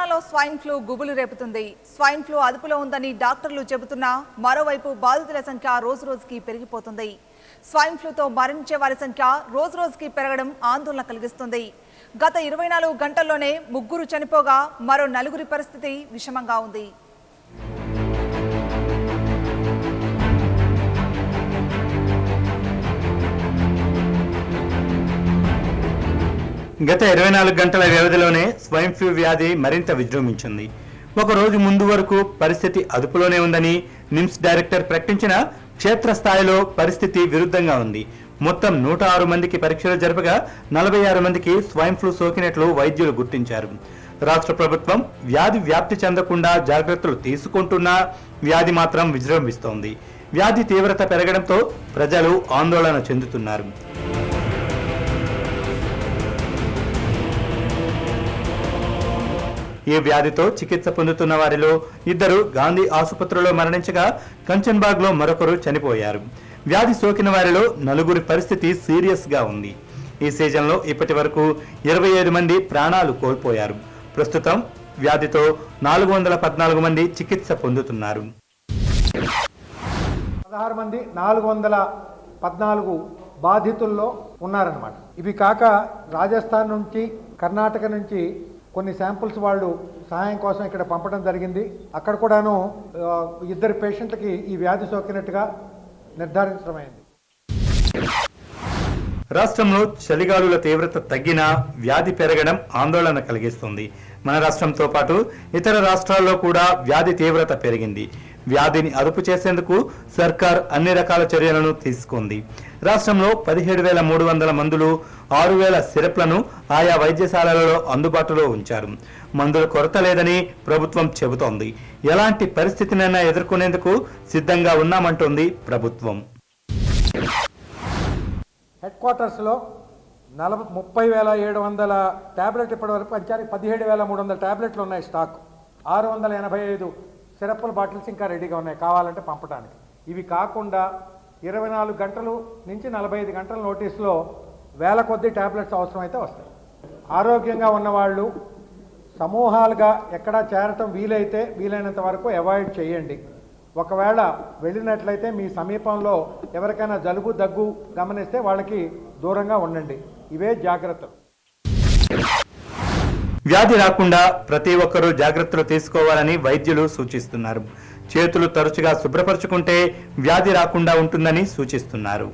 తెలంగాణలో swine flu గుబులు రేపుతుంది. Swine flu అదుపులో ఉందని డాక్టర్లు చెబుతున్నా మరోవైపు బాధితుల సంఖ్య రోజురోజుకి పెరిగిపోతుంది. స్వైన్ ఫ్లూతో మరణించే వారి సంఖ్య రోజురోజుకి పెరగడం ఆందోళన కలిగిస్తుంది. గత 24 గంటల్లోనే 3 చనిపోగా మరో 4 పరిస్థితి విషమంగా ఉంది. గత 24 గంటల వ్యవధిలోనే స్వైన్ ఫ్లూ వ్యాధి మరింత విజృంభించింది. ఒక రోజు ముందు వరకు పరిస్థితి అదుపులోనే ఉందని నిమ్స్ డైరెక్టర్ ప్రకటించిన క్షేత్రస్థాయిలో పరిస్థితి విరుద్ధంగా ఉంది. మొత్తం 106 మందికి పరీక్షలు జరపగా 46 మందికి స్వైన్ ఫ్లూ సోకినట్లు వైద్యులు గుర్తించారు. రాష్ట్ర ప్రభుత్వం వ్యాధి వ్యాప్తి చెందకుండా జాగ్రత్తలు తీసుకుంటున్నా వ్యాధి మాత్రం విజృంభిస్తోంది. వ్యాధి తీవ్రత పెరగడంతో ప్రజలు ఆందోళన చెందుతున్నారు. ఈ వ్యాధితో చికిత్స పొందుతున్న వారిలో 2 గాంధీ ఆసుపత్రిలో మరణించగా కంచన్బాగ్ లో మరొకరు చనిపోయారు. వ్యాధి సోకిన వారిలో 4 పరిస్థితి సీరియస్ గా ఉంది. ఈ సీజన్లో ఇప్పటి వరకు 25 మంది ప్రాణాలు కోల్పోయారు. ప్రస్తుతం వ్యాధితో 414 మంది చికిత్స పొందుతున్నారు. 16 మంది 414 బాధితుల్లో ఉన్నారన్నమాట. ఇవి కాక రాజస్థాన్ నుంచి, కర్ణాటక నుంచి కొన్ని శాంపుల్స్ వాళ్ళు సహాయం కోసం ఇక్కడ పంపడం జరిగింది. అక్కడ కూడాను 2 పేషెంట్లకి ఈ వ్యాధి సోకినట్టుగా నిర్ధారించడమైంది. రాష్ట్రంలో చలిగాలుల తీవ్రత తగ్గినా వ్యాధి పెరగడం ఆందోళన కలిగిస్తుంది. మన రాష్ట్రంతో పాటు ఇతర రాష్ట్రాల్లో కూడా వ్యాధి తీవ్రత పెరిగింది. వ్యాధిని అదుపు చేసేందుకు సర్కార్ అన్ని రకాల చర్యలను తీసుకుంది. రాష్ట్రంలో 17,300 మందులు, 6,000 సిరప్లను ఆయా వైద్యశాలలలో అందుబాటులో ఉంచారు. మందుల కొరత లేదని ప్రభుత్వం చెబుతోంది. ఎలాంటి పరిస్థితినైనా ఎదుర్కొనేందుకు సిద్ధంగా ఉన్నామంటోంది ప్రభుత్వం. హెడ్ క్వార్టర్స్లో 30,700 ట్యాబ్లెట్ ఇప్పటివరకు పంచారు. 17,300 ట్యాబ్లెట్లు ఉన్నాయి స్టాక్. 685 సిరప్ల బాటిల్స్ ఇంకా రెడీగా ఉన్నాయి కావాలంటే పంపడానికి. ఇవి కాకుండా 24 గంటలు నుంచి 45 గంటల నోటీస్లో వేల కొద్ది ట్యాబ్లెట్స్ అవసరమైతే వస్తాయి. ఆరోగ్యంగా ఉన్నవాళ్ళు సమూహాలుగా ఎక్కడా చేరటం వీలైనంత వరకు అవాయిడ్ చేయండి. ఒకవేళ వెళ్ళినట్లయితే మీ సమీపంలో ఎవరికైనా జలుబు దగ్గు గమనిస్తే వాళ్ళకి దూరంగా ఉండండి. ఇవే జాగ్రత్తలు. వ్యాధి రాకుండా ప్రతి ఒక్కరూ జాగ్రత్తలు తీసుకోవాలని వైద్యులు సూచిస్తున్నారు. చేతులు తరచుగా శుభ్రపరచుకుంటే వ్యాధి రాకుండా ఉంటుందని సూచిస్తున్నారు.